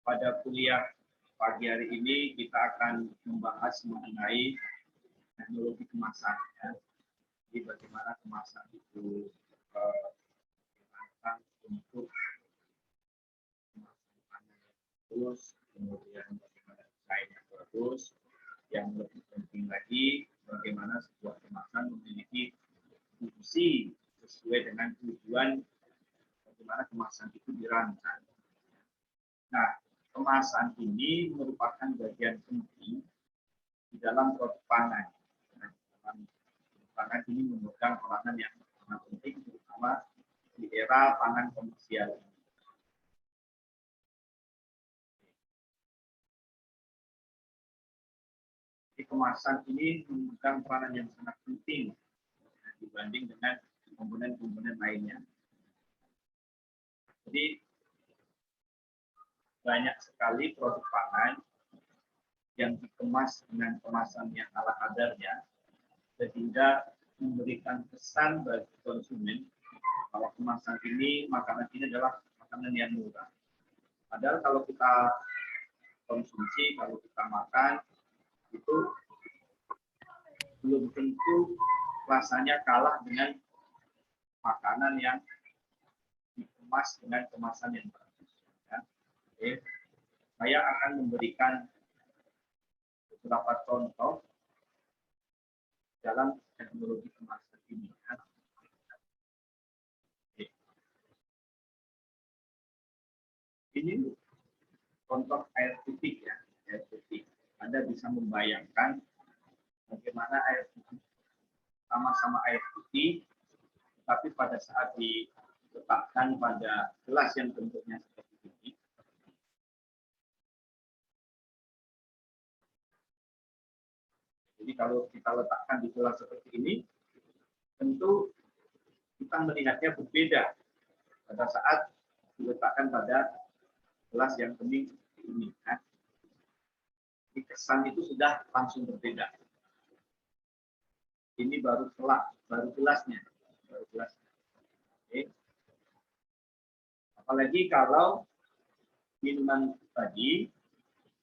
pada kuliah pagi hari ini kita akan membahas mengenai teknologi kemasan. Ya. Jadi bagaimana kemasan itu digunakan untuk kemasan terus, kemudian bagaimana desainnya bagus, yang lebih penting lagi bagaimana sebuah kemasan memiliki fungsi sesuai dengan tujuan bagaimana kemasan itu dirancang. Nah, kemasan ini merupakan bagian penting di dalam produk pangan. Nah, dalam produk pangan ini memegang peranan yang sangat penting, terutama di era pangan komersial. Jadi kemasan ini memegang peranan yang sangat penting dibanding dengan komponen-komponen lainnya. Jadi banyak sekali produk pangan yang dikemas dengan kemasan yang ala kadarnya, sehingga memberikan kesan bagi konsumen bahwa kemasan ini, makanan ini adalah makanan yang murah. Padahal kalau kita konsumsi, kalau kita makan, itu belum tentu rasanya kalah dengan makanan yang dikemas dengan kemasan yang bagus. Ya. Oke. Saya akan memberikan beberapa contoh dalam teknologi kemasan ini. Ya. Oke. Ini contoh air putih ya, air putih. Anda bisa membayangkan bagaimana air putih sama-sama air putih, tapi pada saat diletakkan pada gelas yang bentuknya seperti ini, jadi kalau kita letakkan di gelas seperti ini, tentu kita melihatnya berbeda pada saat diletakkan pada gelas yang bening seperti ini. Nah, kesan itu sudah langsung berbeda. Ini baru gelasnya. Oke. Apalagi kalau minuman tadi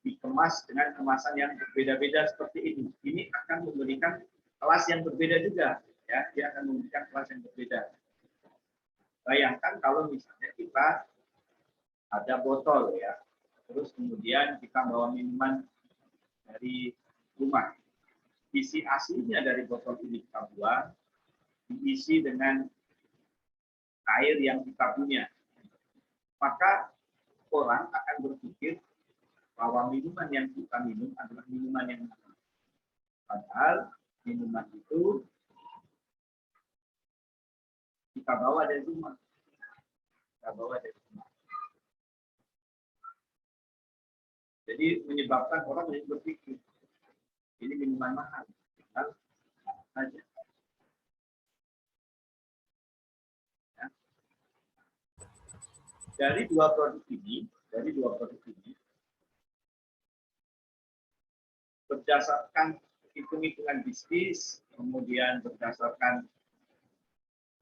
dikemas dengan kemasan yang berbeda-beda seperti ini. Ini akan memberikan kelas yang berbeda juga. Ya, dia akan memberikan kelas yang berbeda. Bayangkan kalau misalnya kita ada botol ya, terus kemudian kita bawa minuman dari rumah. Isi aslinya dari botol ini kita buang, diisi dengan air yang kita punya. Maka orang akan berpikir bahwa minuman yang kita minum adalah minuman yang mahal. Padahal minuman itu kita bawa dari rumah. Jadi menyebabkan orang yang berpikir ini minuman mahal. Padahal saja. Ya. Dari dua produk ini, berdasarkan hitung-hitungan bisnis, kemudian berdasarkan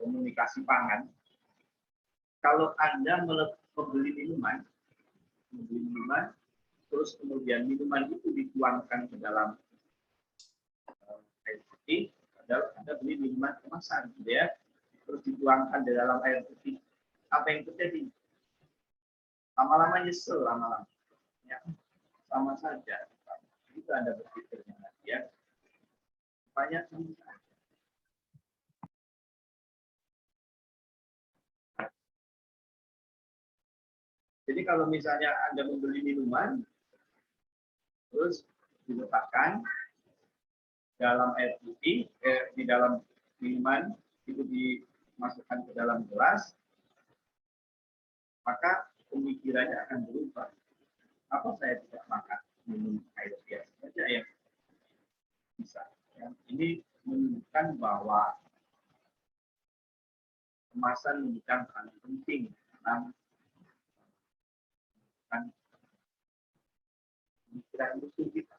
komunikasi pangan, kalau Anda membeli minuman, terus kemudian minuman itu dituangkan ke dalam air putih, padahal Anda beli minuman kemasan, ya, terus dituangkan di dalam air putih, apa yang terjadi? Lama-lama nyesel, lama-lama. Ya, sama saja. Itu Anda berpikirnya, ya. Banyak cerita. Jadi kalau misalnya Anda membeli minuman, terus diletakkan dalam air putih, di dalam minuman, itu dimasukkan ke dalam gelas, maka pemikirannya akan berubah. Apa saya tidak makan minum air biasa saja yang bisa? Ya, ini menunjukkan bahwa kemasan memegang peran penting dalam pemikiran industri kita.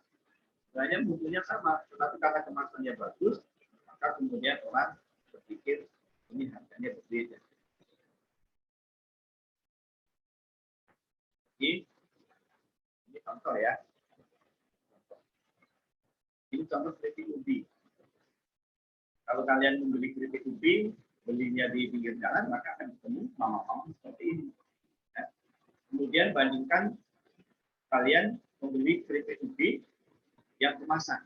Sebenarnya bukunya sama, tetapi karena kemasannya bagus, maka kemudian orang berpikir ini harganya berbeda. Jadi, contoh ya. Ini contoh keripik ubi. Kalau kalian membeli keripik ubi, belinya di pinggir jalan, maka akan ketemu mama-mama seperti ini. Ya. Kemudian bandingkan kalian membeli keripik ubi yang kemasan.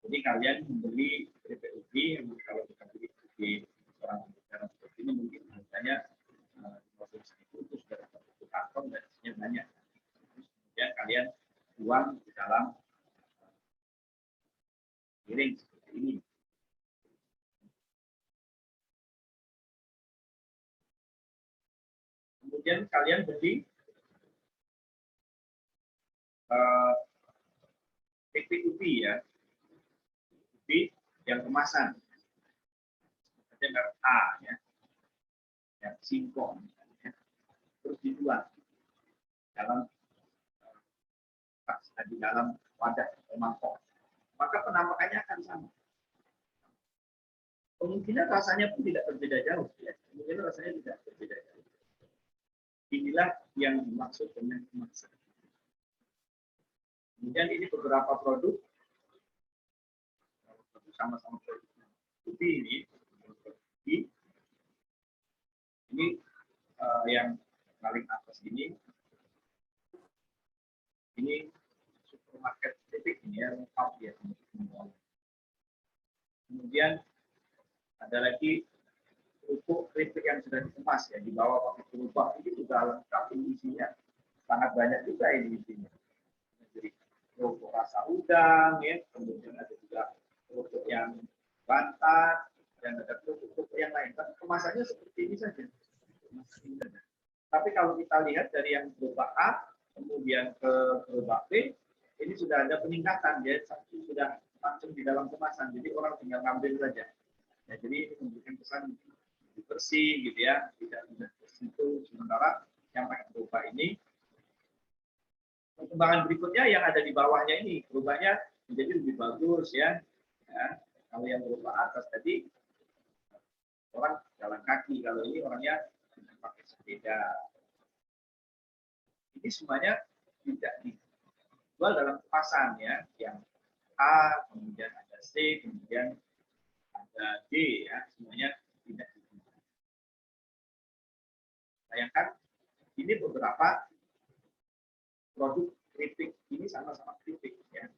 Jadi kalian membeli keripik ubi, kalau kita beli di orang negara seperti ini mungkin harganya 50.000 itu sudah dapat satu karton dan isinya banyak. Kemudian kalian buang di dalam piring seperti ini. Kemudian kalian beli keripik ubi ya, ubi yang kemasan, ada merek A ya, yang singkong, ya. Terus dijual dalam di dalam wadah mangkok, maka penampakannya akan sama. Kemungkinan rasanya pun tidak berbeda jauh ya, kemungkinan rasanya tidak berbeda jauh. Inilah yang dimaksud dengan kemasan. Kemudian ini beberapa produk sama-sama produk ubi ini yang paling atas ini supermarket keripik ini ya, lengkap ya. Kemudian ada lagi kerupuk keripik yang sudah dikemas ya, di bawah pakai kerupuk ini juga lengkap, ini isinya sangat banyak juga ini isinya. Jadi kerupuk rasa udang ya, kemudian ada juga kerupuk yang bantat dan ada kerupuk yang lain. Tapi kemasannya seperti ini saja. Tapi kalau kita lihat dari yang gerobak A kemudian ke gerobak B, ini sudah ada peningkatan ya, sudah langsung di dalam kemasan. Jadi orang tinggal ngambil saja. Ya, jadi ini memberikan kesan lebih bersih gitu ya, tidak mudah tersentuh. Sementara yang pakai gerobak ini, perkembangan berikutnya yang ada di bawahnya ini, gerobaknya menjadi lebih bagus ya. Kalau yang gerobak atas tadi orang jalan kaki, kalau ini orangnya pakai sepeda. Ini semuanya tidak dijual dalam kemasan ya, yang A, kemudian ada C, kemudian ada D ya, semuanya tidak dijual. Bayangkan ini beberapa produk keripik, ini sama-sama keripik ya.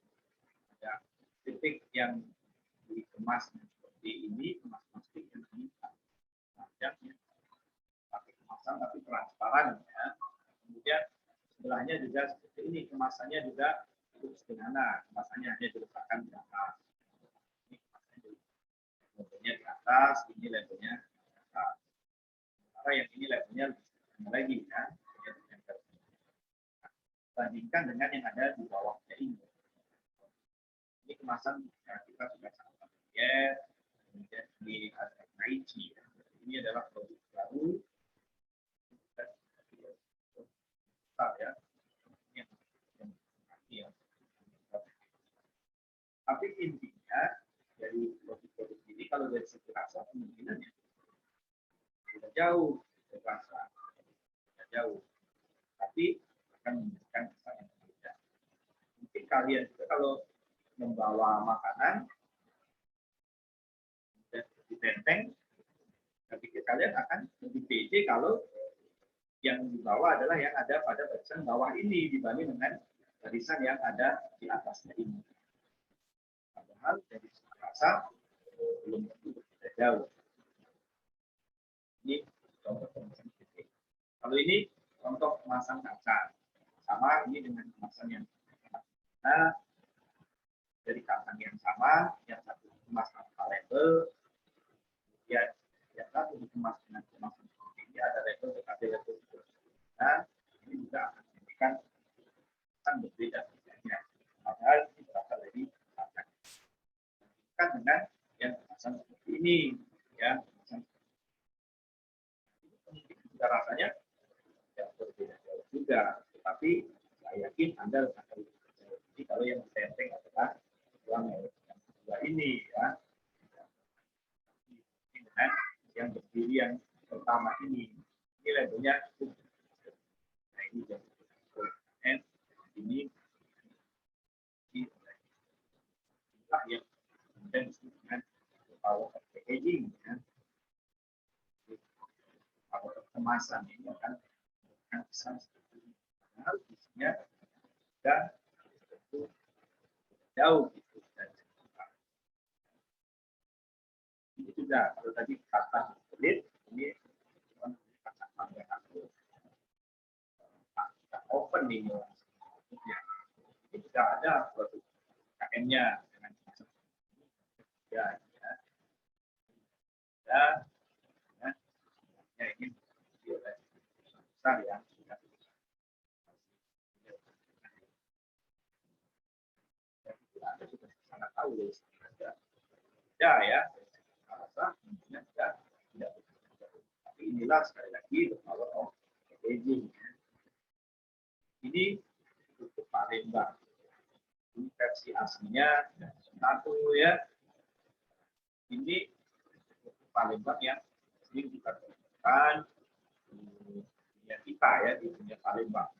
Ada keripik yang dikemas seperti ini, kemas plastik yang ini pajaknya pakai kemasan tapi transparan ya. Kemudian sebelahnya juga seperti ini, kemasannya juga cukup sederhana, kemasannya hanya diletakkan di atas. Ini kemasannya labelnya di atas, ini labelnya di atas. Sementara yang ini labelnya lebih lagi ya. Bandingkan dengan yang ada di bawahnya ini. Ini kemasan ya, kita sudah sangat familiar. Kemudian ini ada Naichi. Ya. Ini adalah produk baru. Ya. Tapi intinya dari produk-produk ini kalau dari segi rasa kemungkinannya tidak jauh dari rasa, tidak jauh. Tapi akan memberikan kesan yang berbeda. Mungkin kalian juga kalau membawa makanan dan ditenteng, tapi kalian akan lebih pede kalau yang dibawa adalah yang ada pada barisan bawah ini dibanding dengan barisan yang ada di atasnya ini. Padahal dari segi rasa belum tentu berbeda jauh. Ini contoh kemasan titik. Kalau ini contoh kemasan kaca, sama ini dengan kemasan yang nah, dari kemasan yang sama, yang satu dikemas tanpa label, kemudian yang satu dikemas dengan kemasan seperti ini ada label tetapi label nah, ini juga akan memberikan kesan berbeda bedanya. Padahal ini berasal dari kemasan. Kan dengan yang kemasan seperti ini, ya kemasan ini mungkin juga rasanya tidak berbeda jauh juga, tetapi saya yakin Anda akan lebih percaya. Jadi kalau yang ditenteng adalah yang kedua ini, ya dengan yang berdiri yang pertama ini labelnya cukup. Nah ini itulah yang kemudian disebut dengan power of packaging. Ya. Power of kemasan ini akan kesan seperti ini. Harus isinya dan itu jauh gitu dari ini juga kalau tadi kata kulit ini kata mangga aku open nih ya. Ini sudah ada produk KM-nya dengan ya ya ini besar ya sudah ada sudah sangat tahu ya ya rasa mungkin tidak tapi inilah sekali lagi the power of packaging. Ini untuk Palembang. Ini versi aslinya satu ya. Ini untuk Palembang yang sering kita gunakan dunia kita ya di dunia Palembang.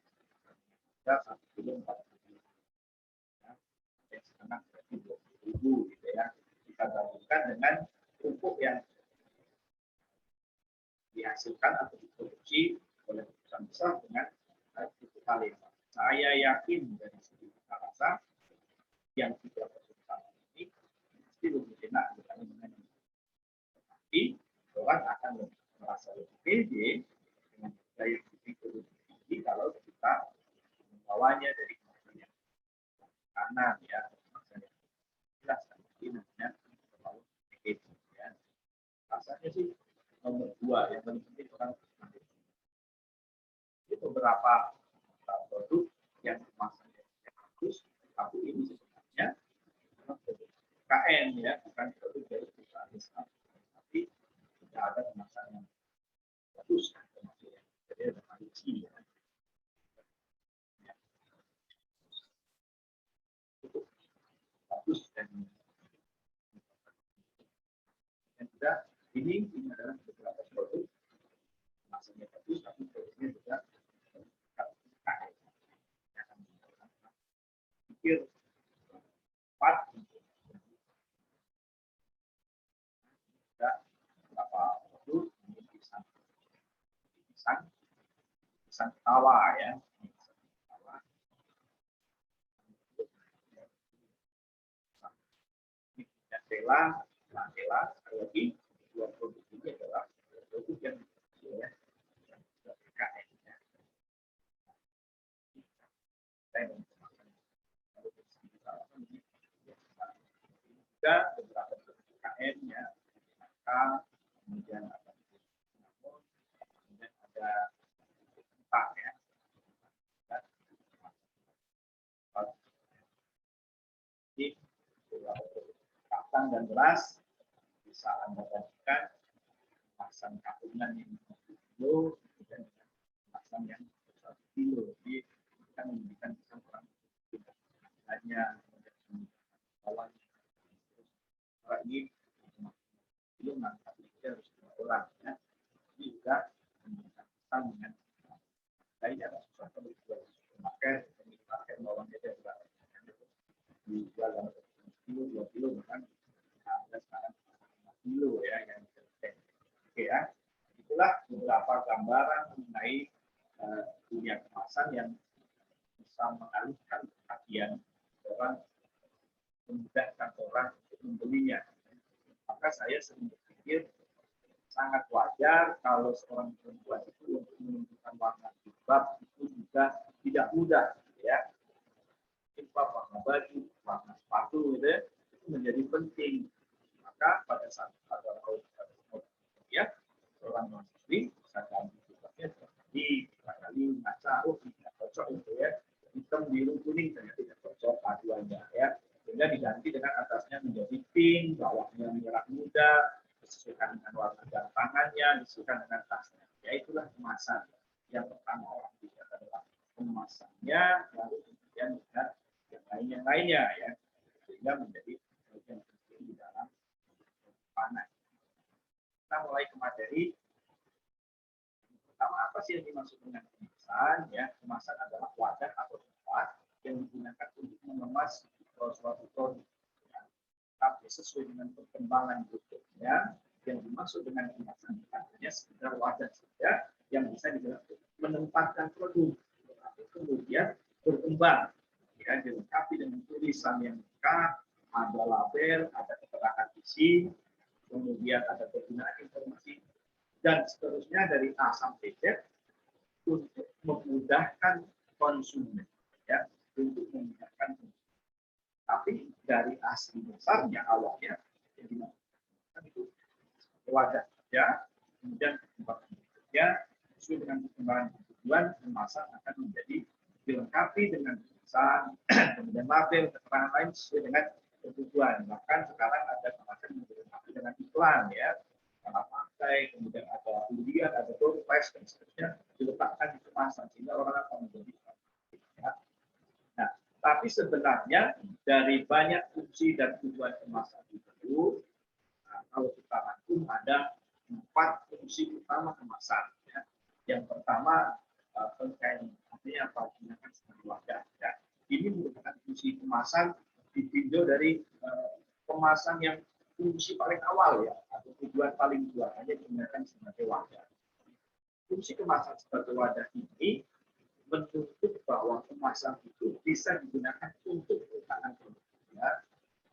Ada 1 kilo 40.000. Ya, yang sekarang berarti 20.000 gitu ya. Kita bandingkan dengan pupuk yang dihasilkan atau diproduksi oleh perusahaan besar dengan pupuk Palembang. Saya yakin dari segi rasa yang tidak bersumpah ini pasti lebih enak dibanding dengan ini. Tapi orang akan merasa lebih pede dengan daya lebih tinggi kalau kita membawanya dari kanan ya, maksudnya jelas ini namanya terlalu sedikit ya. Rasanya sih nomor 2 yang paling penting orang itu beberapa produk yang kemasannya bagus, tapi ini sebenarnya produk KN ya, bukan produk dari perusahaan besar, tapi tidak ada kemasan yang bagus, jadi ada quality ya. Cukup bagus dan juga ini adalah beberapa produk kemasannya bagus, tapi produknya juga KN. Pikir 4 berapa produk ini pisang tawa ya, Tela sekali lagi 2 produk ini adalah produk yang ya KN ya. Juga beberapa produk KN ya, maka kemudian ada kemudian ada empat ya. Jadi beberapa produk kacang dan beras bisa Anda bandingkan kemasan kandungan yang 1 kilo dan kemasan yang 1 kilo. Jadi kita memberikan pisang kurang hanya bawahnya. Orang ini kilo tapi kita harus 2 orang ya. Ini juga memberikan pisang dengan lainnya susah kalau dijual pakai bawahnya dia juga dijual dalam kilo 2 kilo bahkan ada sekarang 5 kilo ya yang oke ya. Itulah beberapa gambaran mengenai dunia kemasan yang bisa mengalihkan perhatian orang, memudahkan orang untuk membelinya. Maka saya sering berpikir sangat wajar kalau seorang perempuan itu untuk menentukan warna jilbab itu juga tidak mudah ya. Jilbab, warna baju, warna sepatu gitu ya, itu menjadi penting. Maka pada saat ada ya orang mahasiswi bisa ganti jilbabnya di kali ngaca tidak cocok itu ya, hitam biru kuning ternyata tidak cocok paduannya ya, sehingga diganti dengan atasnya menjadi pink, bawahnya merah muda, disesuaikan dengan warna jam tangannya, disesuaikan dengan tasnya. Ya itulah kemasan. Yang pertama orang lihat adalah kemasannya, lalu kemudian lihat yang lainnya ya, sehingga menjadi bagian penting di dalam panah. Kita mulai ke materi. Pertama, apa sih yang dimaksud dengan kemasan? Ya, kemasan adalah wadah atau tempat yang digunakan untuk mengemas suatu produk. Ya. sesuai dengan perkembangan berikutnya. Yang dimaksud dengan kemasan hanya sekedar wadah saja yang bisa dilakukan menempatkan produk, kemudian berkembang, ya, dilengkapi dengan tulisan yang lengkap, ada label, ada keterangan isi, kemudian ada penggunaan informasi dan seterusnya dari A sampai Z untuk memudahkan konsumen, ya, untuk memudahkan konsumen. Tapi dari asli besarnya awalnya jadi itu wadah ya, kemudian perkembangan berikutnya sesuai dengan perkembangan kebutuhan kemasan akan menjadi dilengkapi dengan tulisan, kemudian label, keterangan lain sesuai dengan kebutuhan. Bahkan sekarang ada kemasan yang dilengkapi dengan iklan ya, cara pakai, kemudian ada undian, ada door prize dan seterusnya diletakkan di kemasan sehingga orang akan menjadi ya. Nah, tapi sebenarnya dari banyak fungsi dan tujuan kemasan itu, kalau kita rangkum ada 4 fungsi utama kemasan. Ya. Yang pertama terkait artinya apa? Gunakan sebagai wadah. Ya. Ini merupakan fungsi kemasan ditinjau dari kemasan yang fungsi paling awal ya, atau tujuan paling tua hanya digunakan sebagai wadah. Fungsi kemasan sebagai wadah ini menuntut bahwa kemasan itu bisa digunakan untuk meletakkan produk. Ya.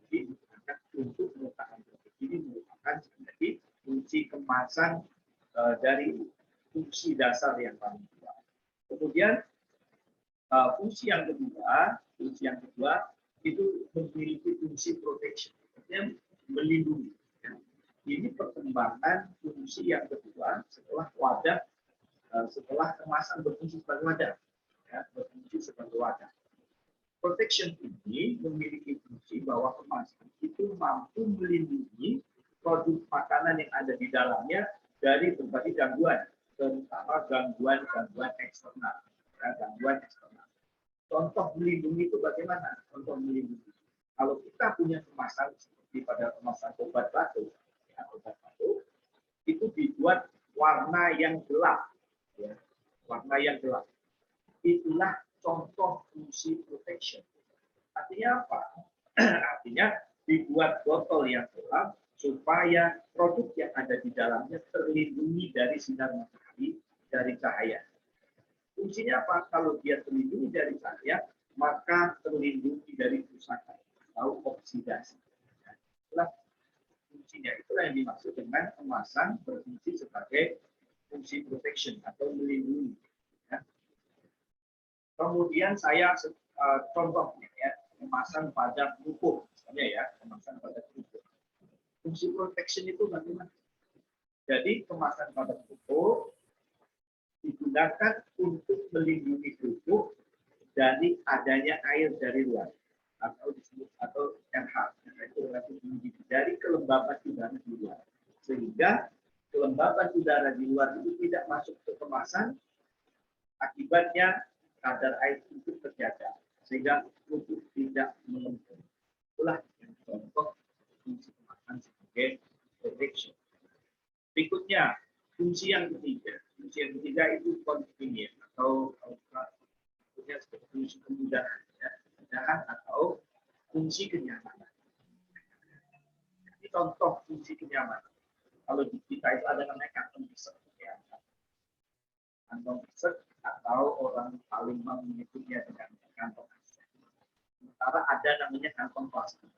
Jadi digunakan untuk meletakkan produk. Ini merupakan menjadi fungsi kemasan dari fungsi dasar yang paling tua. Kemudian fungsi yang kedua itu memiliki fungsi protection, artinya melindungi. Ini perkembangan fungsi yang kedua setelah wadah, setelah kemasan berfungsi sebagai wadah, ya, berfungsi sebagai wadah. Protection ini memiliki fungsi bahwa kemasan itu mampu melindungi produk makanan yang ada di dalamnya dari berbagai gangguan, terutama gangguan eksternal. Ya, gangguan eksternal. Contoh melindungi itu bagaimana? Contoh melindungi. Kalau kita punya kemasan seperti pada kemasan obat batuk, ya, obat batuk itu dibuat warna yang gelap, ya, warna yang gelap. Itulah contoh fungsi protection. Artinya apa? Artinya dibuat botol yang gelap supaya produk yang ada di dalamnya terlindungi dari sinar matahari, dari cahaya. Fungsinya apa? Kalau dia terlindungi dari cahaya, maka terlindungi dari kerusakan atau oksidasi. Itulah fungsinya. Itulah yang dimaksud dengan kemasan berfungsi sebagai fungsi protection atau melindungi. Ya. Kemudian saya contohnya ya, kemasan pada kerupuk, misalnya ya, kemasan pada kerupuk. Fungsi protection itu bagaimana? Jadi kemasan pada kerupuk digunakan untuk melindungi kerupuk dari adanya air dari luar atau disebut atau RH, itu relatif tinggi dari kelembaban udara di luar, sehingga kelembaban udara di luar itu tidak masuk ke kemasan. Akibatnya kadar air itu terjaga sehingga kerupuk tidak melempem. Itulah yang contoh fungsi kemasan sebagai protection. Berikutnya fungsi yang ketiga. Fungsi yang ketiga itu convenience atau seperti fungsi kemudahan, ya, kemudahan atau fungsi kenyamanan. Ini contoh fungsi kenyamanan. Kalau di kita itu ada namanya kantong besar, ya. Kantong besar atau orang paling menyebutnya dengan kantong besar. Sementara ada namanya kantong plastik.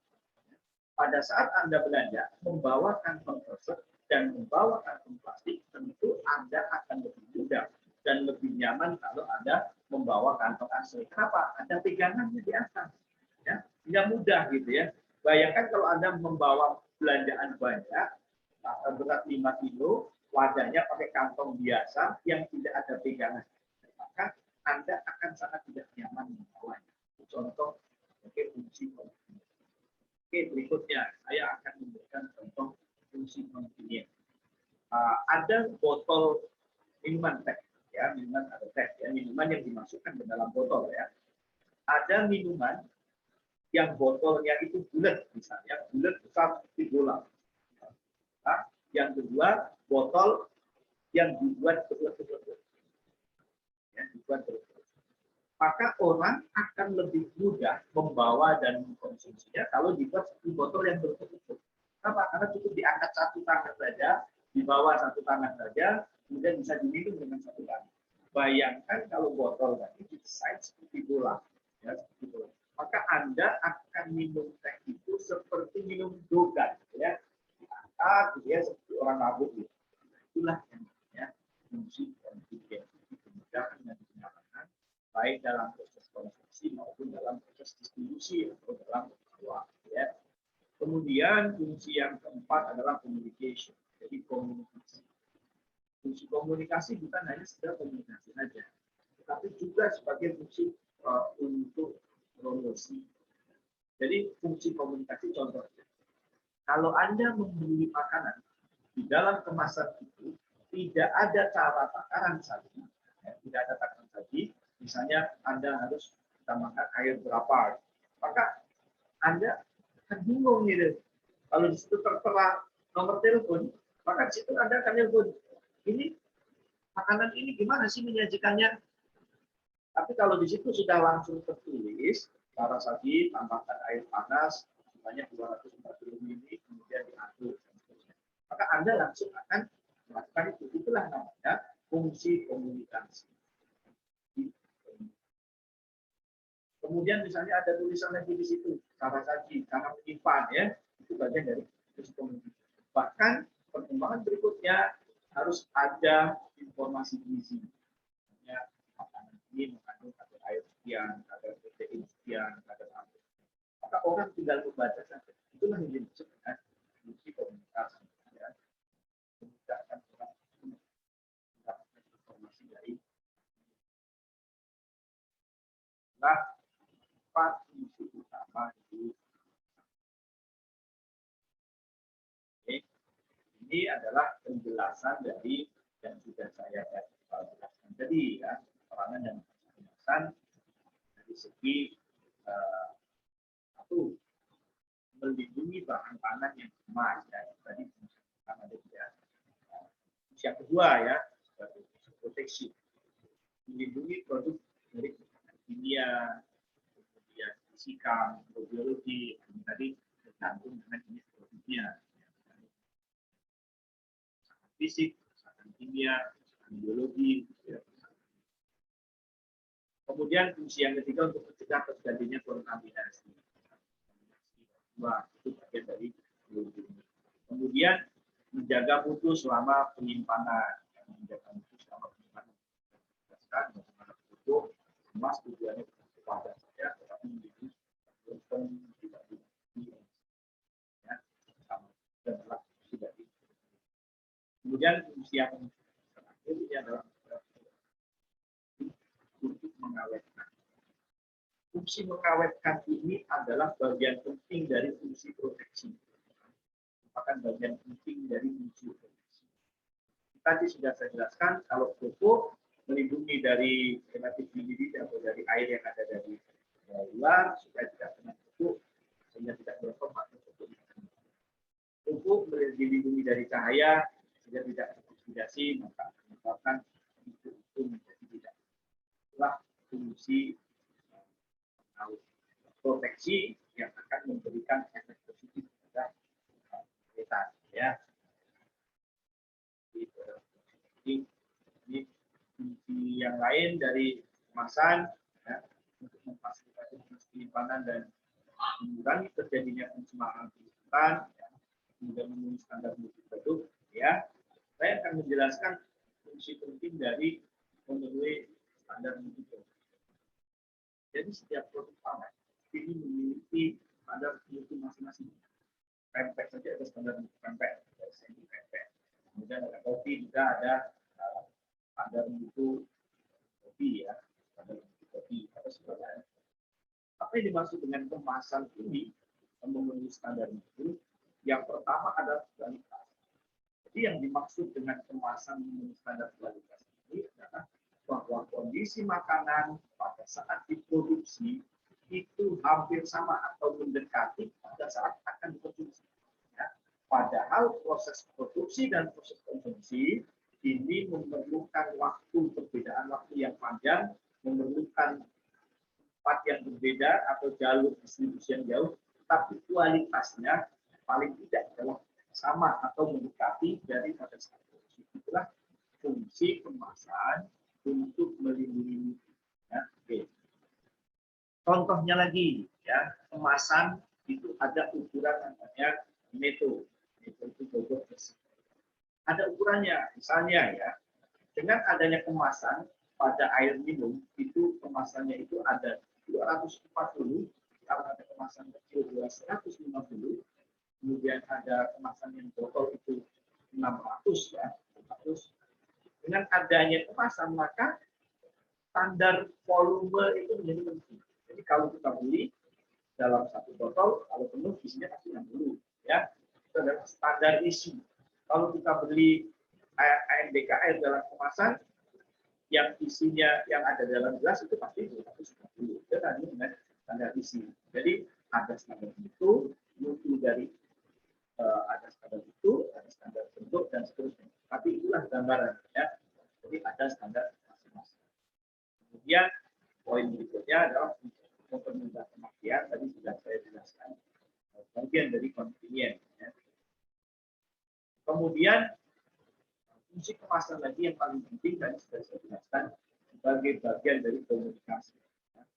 Pada saat Anda belanja, membawa kantong besar dan membawa kantong plastik, tentu Anda akan lebih mudah dan lebih nyaman kalau Anda membawa kantong asli. Kenapa? Ada pegangannya di atas. Ya, tidak mudah gitu ya. Bayangkan kalau Anda membawa belanjaan banyak, berat 5 kilo, wadahnya pakai kantong biasa yang tidak ada pegangan. Maka Anda akan sangat tidak nyaman membawanya. Contoh, oke, fungsi convenience. Oke, berikutnya saya akan memberikan contoh fungsi convenience. Ada botol minuman teh, ya, minuman atau teh, ya, minuman yang dimasukkan ke dalam botol, ya. Ada minuman yang botolnya itu bulat, misalnya bulat besar seperti bola. Nah, yang kedua, botol yang dibuat berlet-let, ya, dibuat berlet-let. maka orang akan lebih mudah membawa dan mengkonsumsinya kalau dibuat di botol yang tertutup. Kenapa? Karena cukup diangkat satu tangan saja, di bawah satu tangan saja, kemudian bisa diminum dengan satu tangan. Bayangkan kalau botol tadi didesain seperti bola, ya, seperti bola. Maka Anda akan minum teh itu seperti minum dogan, ya, diangkat, ya, seperti orang mabuk. Gitu. Itulah yang namanya fungsi kontigen, kemudahan dan kenyamanan, baik dalam proses konsumsi maupun dalam proses distribusi atau dalam pengelolaan. Ya. Kemudian fungsi yang keempat adalah communication, jadi komunikasi. Fungsi komunikasi bukan hanya sekedar komunikasi saja, tetapi juga sebagai fungsi untuk promosi. Jadi fungsi komunikasi contohnya, kalau Anda membeli makanan di dalam kemasan itu tidak ada cara takaran saji, ya, tidak ada takaran saji, misalnya Anda harus tambahkan air berapa, maka Anda akan bingung gitu. Kalau di situ tertera nomor telepon, maka di situ Anda akan telepon. Ini makanan ini gimana sih menyajikannya? Tapi kalau di situ sudah langsung tertulis, cara saji, tambahkan air panas sebanyak 240 ml, kemudian diaduk, maka Anda langsung akan melakukan itu. Itulah namanya fungsi komunikasi. Kemudian misalnya ada tulisan lagi di situ, cara saji, cara menyimpan, ya, itu bagian dari fungsi komunikasi. Bahkan perkembangan berikutnya harus ada informasi gizi. Misalnya makanan ini mengandung kadar air sekian, kadar protein sekian, kadar apa. Maka orang tinggal membaca saja. Itulah yang dimaksud dengan fungsi komunikasi. Ya. Memudahkan orang mendapatkan informasi dari empat fungsi utama itu. Ini adalah penjelasan dari yang sudah saya jelaskan tadi, ya, perangan dan penjelasan dari segi satu, melindungi bahan pangan yang emas, ya, tadi pertama ya. Yang kedua, ya, sebagai proteksi, melindungi produk dari kimia, kemudian fisika, mikrobiologi, tadi tergantung dengan jenis produknya. Fisik, kimia, biologi. Ya. Kemudian fungsi yang ketiga untuk mencegah terjadinya kontaminasi. Wah, itu bagian dari biologi. Kemudian menjaga mutu selama penyimpanan. Menjaga mutu selama penyimpanan. Bagaimana mutu emas tujuannya kepada saja, tetapi menjadi tidak ya, adalah fungsi dari. Kemudian fungsi yang terakhir ini adalah untuk mengawetkan. Fungsi mengawetkan ini adalah bagian penting dari fungsi proteksi. Merupakan bagian penting dari fungsi proteksi. Tadi sudah saya jelaskan kalau pupuk melindungi dari relatif humidity atau dari air yang ada dari luar supaya tidak kena pupuk sehingga tidak berflok atau pupuk melindungi dari cahaya sehingga tidak teroksidasi, maka menyebabkan itu menjadi tidak. Itulah fungsi proteksi yang akan memberikan efek positif pada kita, ya. Ini fungsi yang lain dari kemasan, ya, untuk memfasilitasi penyimpanan dan mengurangi terjadinya pencemaran lingkungan, ya, kemudian memenuhi standar mutu produk, ya. Saya akan menjelaskan fungsi penting dari memenuhi standar mutu produk. Jadi setiap produk pangan ini memiliki standar mutu masing-masing. Pempek saja ada standar mutu pempek, semi pempek. Kemudian ada kopi juga ada standar mutu kopi, ya, standar mutu kopi atau sebagainya. Apa yang dimaksud dengan kemasan ini memenuhi standar mutu? Yang pertama adalah kualitas. Jadi yang dimaksud dengan kemasan memenuhi standar kualitas ini adalah bahwa kondisi makanan pada saat diproduksi itu hampir sama atau mendekati pada saat akan dikonsumsi. Ya. Padahal proses produksi dan proses konsumsi ini memerlukan waktu, perbedaan waktu yang panjang, memerlukan tempat yang berbeda atau jalur distribusi yang jauh, tapi kualitasnya paling tidak adalah sama atau mendekati dari pada satu. Itulah fungsi kemasan untuk melindungi. Ya, oke. Contohnya lagi, ya, kemasan itu ada ukuran namanya meto. Meto itu bobot bersih. Ada ukurannya, misalnya ya, dengan adanya kemasan pada air minum itu kemasannya itu ada 240, kalau ada kemasan kecil 250, kemudian ada kemasan yang botol itu 600 ya, 600. Dengan adanya kemasan maka standar volume itu menjadi penting. Jadi kalau kita beli dalam satu botol, kalau penuh isinya pasti 60 ya. Itu adalah standar isi. Kalau kita beli AMDK air dalam kemasan yang isinya yang ada dalam gelas itu pasti 250. Itu tadi dengan standar isi. Jadi ada standar itu, mutu dari ada standar itu, ada standar bentuk dan seterusnya. Tapi itulah gambaran ya. Jadi ada standar masing-masing. Kemudian poin berikutnya adalah mempermudah pemakaian. Tadi sudah saya jelaskan bagian dari convenient. Ya. Kemudian fungsi kemasan lagi yang paling penting tadi sudah saya jelaskan sebagai bagian dari komunikasi. Ya.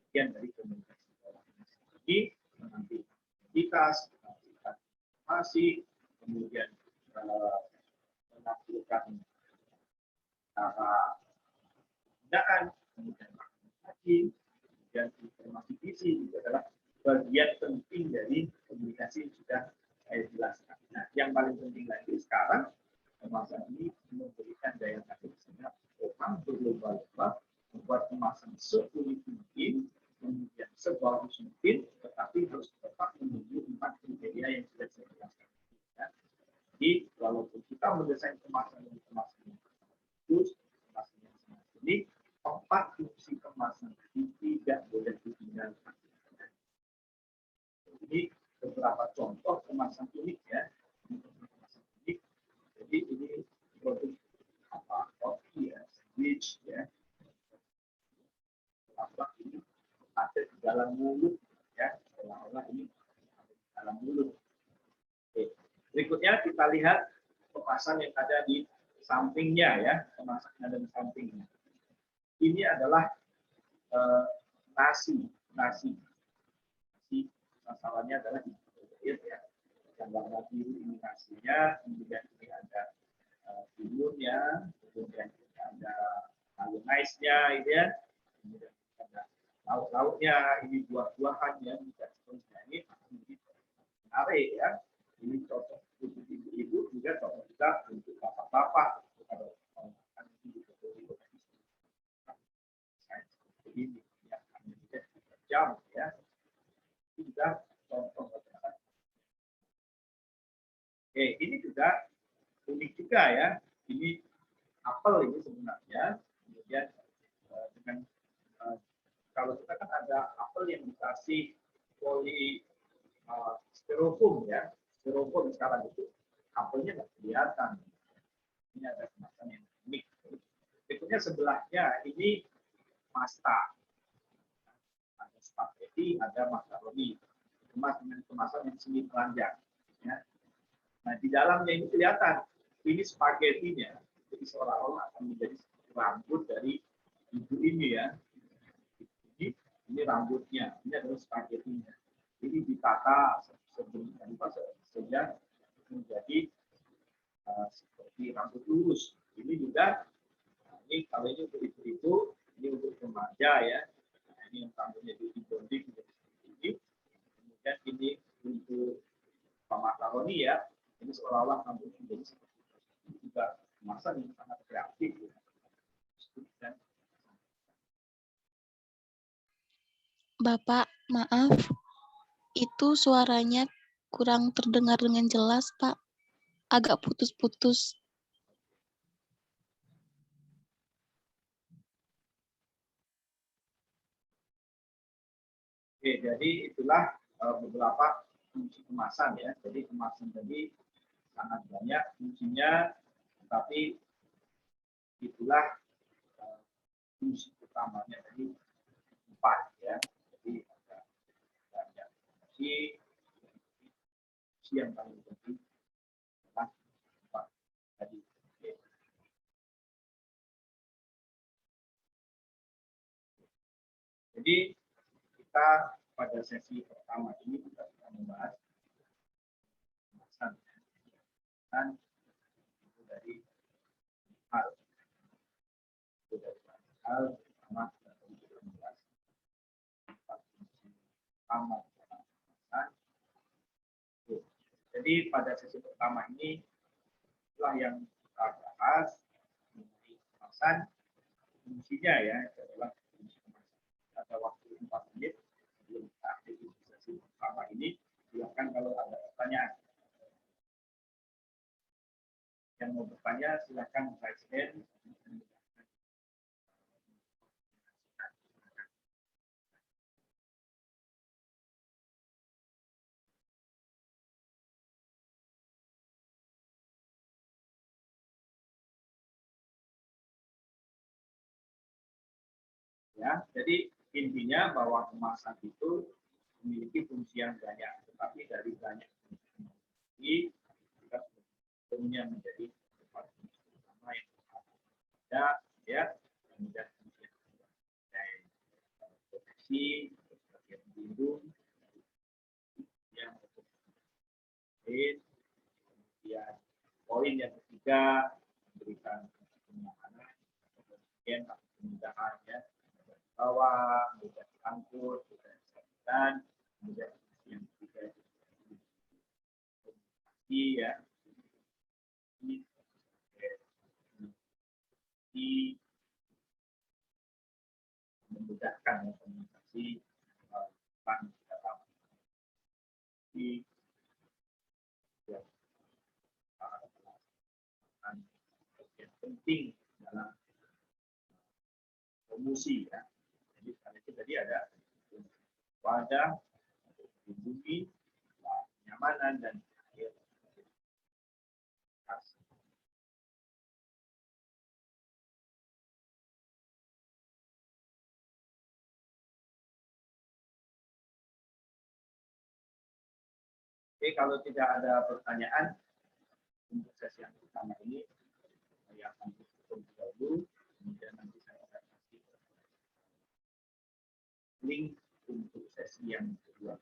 Bagian dari komunikasi. Jadi mengambil identitas, mengambil informasi, kemudian menampilkan cara penggunaan, kemudian lagi, kemudian informasi gizi itu adalah bagian penting dari komunikasi yang sudah saya jelaskan. Nah, yang paling penting lagi sekarang kemasan ini memberikan daya tarik sehingga orang berlomba-lomba membuat kemasan seunik mungkin, kemudian sebagus mungkin, tetapi harus tetap memenuhi 4 kriteria yang sudah saya jelaskan. Ya. Jadi walaupun kita mendesain kemasan yang bagus, kemasan yang sangat unik, 4 fungsi kemasan ini tidak boleh ditinggalkan. Ini beberapa contoh kemasan unik ya. Kemasan unik. Jadi ini produk apa kopi ya, sandwich ya. Apa ini ada di dalam mulut ya, seolah-olah ini ada di dalam mulut. Oke. Berikutnya kita lihat kemasan yang ada di sampingnya ya, kemasan yang ada di sampingnya. Ini adalah nasi. Masalahnya adalah air ya. Yang warna biru ini nasinya, kemudian ini ada timunnya, kemudian ada mayonnaise-nya, ini ya, kemudian ada lauk-lauknya, ini buah-buahan ya, bisa seterusnya ini menarik ya. Ini cocok untuk ibu-ibu juga cocok juga untuk bapak-bapak. Ini yang hanya 3 jam ya. Juga contoh. Oke, ini juga unik juga ya. Ini apel ini sebenarnya. Kemudian dengan kalau kita kan ada apel yang dikasih poli styrofoam ya. Styrofoam sekarang itu apelnya nggak kelihatan. Ini ada kemasan yang unik. Berikutnya sebelahnya ini pasta. Ada spaghetti, ada makaroni. Kemas dengan kemasan yang semi telanjang. Ya. Nah, di dalamnya ini kelihatan, ini spaghettinya. Jadi seolah-olah akan menjadi rambut dari ibu ini ya. Ini rambutnya, ini adalah spaghettinya. Ini ditata sebelumnya sehingga menjadi seperti rambut lurus. Ini juga, ini kalau ini untuk ibu-ibu, ini untuk remaja ya. Nah, ini yang rambutnya dibonding menjadi seperti ini. Kemudian ini untuk makaroni ya. Ini seolah-olah rambutnya menjadi seperti itu. Juga kemasan yang sangat kreatif. Ya. Bapak, maaf, itu suaranya kurang terdengar dengan jelas, Pak. Agak putus-putus. Oke, jadi itulah beberapa fungsi kemasan ya. Jadi kemasan tadi sangat banyak fungsinya, tapi itulah fungsi utamanya tadi 4 ya. Jadi ada banyak fungsi yang paling penting adalah 4 tadi. Jadi kita pada sesi pertama ini kita akan membahas kemasan dan itu dari hal pertama kita membahas utama kemasan. Jadi pada sesi pertama ini itulah yang kita bahas mengenai kemasan, fungsinya ya adalah fungsi kemasan. Ada waktu 4 menit sebelum kita akhiri sesi pertama ini. Silakan kalau ada pertanyaan. Yang mau bertanya silakan raise hand. Ya, jadi intinya bahwa kemasan itu memiliki fungsi yang banyak, tetapi dari banyak fungsi kita punya menjadi tempat fungsi utama yang ada, ya, kemudian fungsi yang proteksi, bagian pelindung, yang kemudian poin yang ketiga memberikan pemahaman, kemudian kemudahan ya, bawah, mudah diangkut, mudah disampaikan, kemudian yang ketiga komunikasi ya, ini memudahkan ya, komunikasi tentang dalam di yang penting dalam promosi ya. Jadi karena itu tadi ada wadah, melindungi, kenyamanan dan akhir. Oke, kalau tidak ada pertanyaan untuk sesi yang pertama ini, saya akan tutup dahulu, kemudian nanti saya akan kasih link untuk sesi yang kedua.